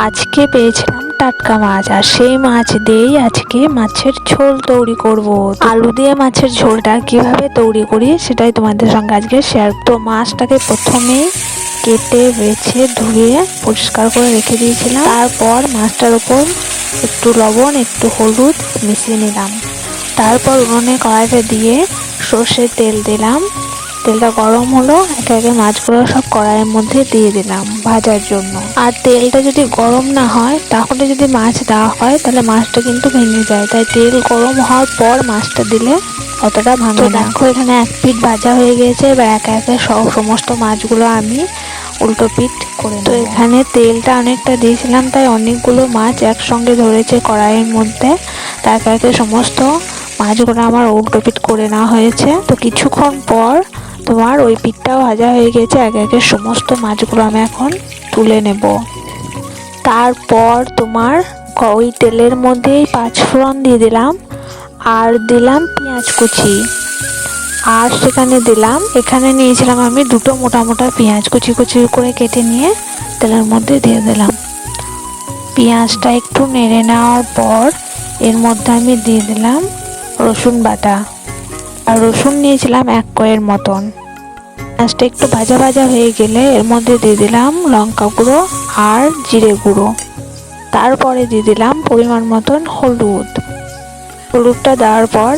আজকে পেয়েছিলাম টাটকা মাছ, আর সেই মাছ দিয়েই আজকে মাছের ঝোল তৈরি করব। আলু দিয়ে মাছের ঝোলটা কিভাবে তৈরি করি সেটাই তোমাদের সঙ্গে আজকে শেয়ার। তো মাছটাকে প্রথমেই কেটে বেছে ধুয়ে পরিষ্কার করে রেখে দিয়েছিলাম। তারপর মাছটার উপর একটু লবণ একটু হলুদ মিশিয়ে নিলাম। তারপর উনুনে কড়াইতে দিয়ে সর্ষের তেল দিলাম। তেলটা গরম হলো, একে একে মাছগুলো সব কড়াইয়ের মধ্যে দিয়ে দিলাম ভাজার জন্য। আর তেলটা যদি গরম না হয় তাহলে যদি মাছ দেওয়া হয় তাহলে মাছটা কিন্তু ভেঙে যায়, তাই তেল গরম হওয়ার পর মাছটা দিলে অতটা ভাঙে না। দেখো এখানে এক পিঠ ভাজা হয়ে গেছে, এবার একে একে সমস্ত মাছগুলো আমি উল্টো পিঠ করে নেব। তো এখানে তেলটা অনেকটা দিয়েছিলাম, তাই অনেকগুলো মাছ একসঙ্গে ধরেছে কড়াইয়ের মধ্যে। তাই একে একে সমস্ত মাছগুলো আমার উল্টো পিঠ করে নেওয়া হয়েছে। তো কিছুক্ষণ পর তোমার ওই পিঠটাও ভাজা হয়ে গেছে, একে একে সমস্ত মাছগুলো আমি এখন তুলে নেব। তারপর তোমার ওই তেলের মধ্যেই পাঁচফোড়ন দিয়ে দিলাম, আর দিলাম পেঁয়াজ কুচি, আর সেখানে দিলাম, এখানে নিয়েছিলাম আমি দুটো মোটা মোটা পেঁয়াজ কুচি কুচি করে কেটে নিয়ে তেলের মধ্যে দিয়ে দিলাম। পেঁয়াজটা একটু নেড়ে নেওয়ার পর এর মধ্যে আমি দিয়ে দিলাম রসুন বাটা, আর রসুন নিয়েছিলাম 1 কোয়ের মতন। পেঁয়াজটা একটু ভাজা ভাজা হয়ে গেলে এর মধ্যে দিয়ে দিলাম লঙ্কা গুঁড়ো আর জিরে গুঁড়ো। তারপরে দিয়ে দিলাম পরিমাণ মতন হলুদটা দেওয়ার পর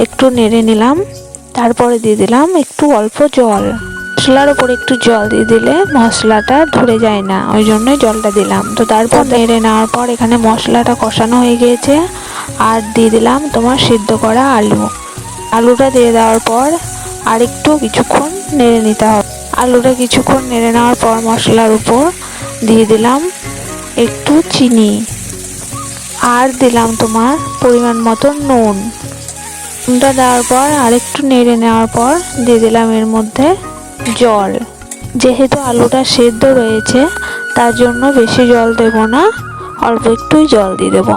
একটু নেড়ে নিলাম। তারপরে দিয়ে দিলাম একটু অল্প জল। মশলার ওপর একটু জল দিয়ে দিলে মশলাটা ধরে যায় না, ওই জন্যই জলটা দিলাম। তো তারপর নেড়ে নেওয়ার পর এখানে মশলাটা কষানো হয়ে গিয়েছে, আর দিয়ে দিলাম তোমার সিদ্ধ করা আলুটা দিয়ে দেওয়ার পর আর একটু কিছুক্ষণ নেড়ে নিতে হবে। আলুটা কিছুক্ষণ নেড়ে নেওয়ার পর মশলার উপর দিয়ে দিলাম একটু চিনি, আর দিলাম তোমার পরিমাণ মতো নুনটা দেওয়ার পর আর একটু নেড়ে নেওয়ার পর দিয়ে দিলাম এর মধ্যে জল। যেহেতু আলুটা সেদ্ধ রয়েছে তার জন্য বেশি জল দেব না, অল্প একটুই জল দিয়ে দেবো।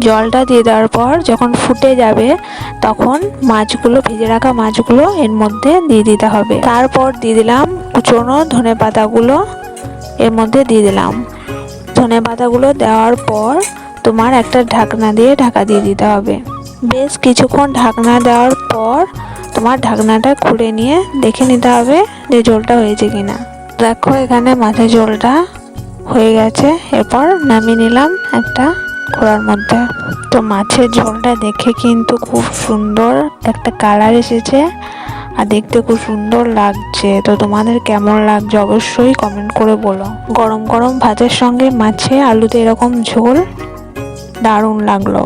জলটা দিয়ে দেওয়ার পর যখন ফুটে যাবে তখন মাছগুলো, ভেজে রাখা মাছগুলো এর মধ্যে দিয়ে দিতে হবে। তারপর দিয়ে দিলাম কুচনো ধনে পাতাগুলো, এর মধ্যে দিয়ে দিলাম। ধনে পাতাগুলো দেওয়ার পর তোমার একটা ঢাকনা দিয়ে ঢাকা দিয়ে দিতে হবে। বেশ কিছুক্ষণ ঢাকনা দেওয়ার পর তোমার ঢাকনাটা খুলে নিয়ে দেখে নিতে হবে যে ঝোলটা হয়েছে কিনা। দেখো এখানে মাছের ঝোলটা হয়ে গেছে। এরপর নামিয়ে নিলাম একটা কড়ার মধ্যে। তো মাছের ঝোলটা দেখে কিন্তু খুব সুন্দর একটা কালার এসেছে, আর দেখতে খুব সুন্দর লাগছে। তো তোমাদের কেমন লাগছে অবশ্যই কমেন্ট করে বলো। গরম গরম ভাতের সঙ্গে মাছে আলুতে এরকম ঝোল দারুণ লাগলো।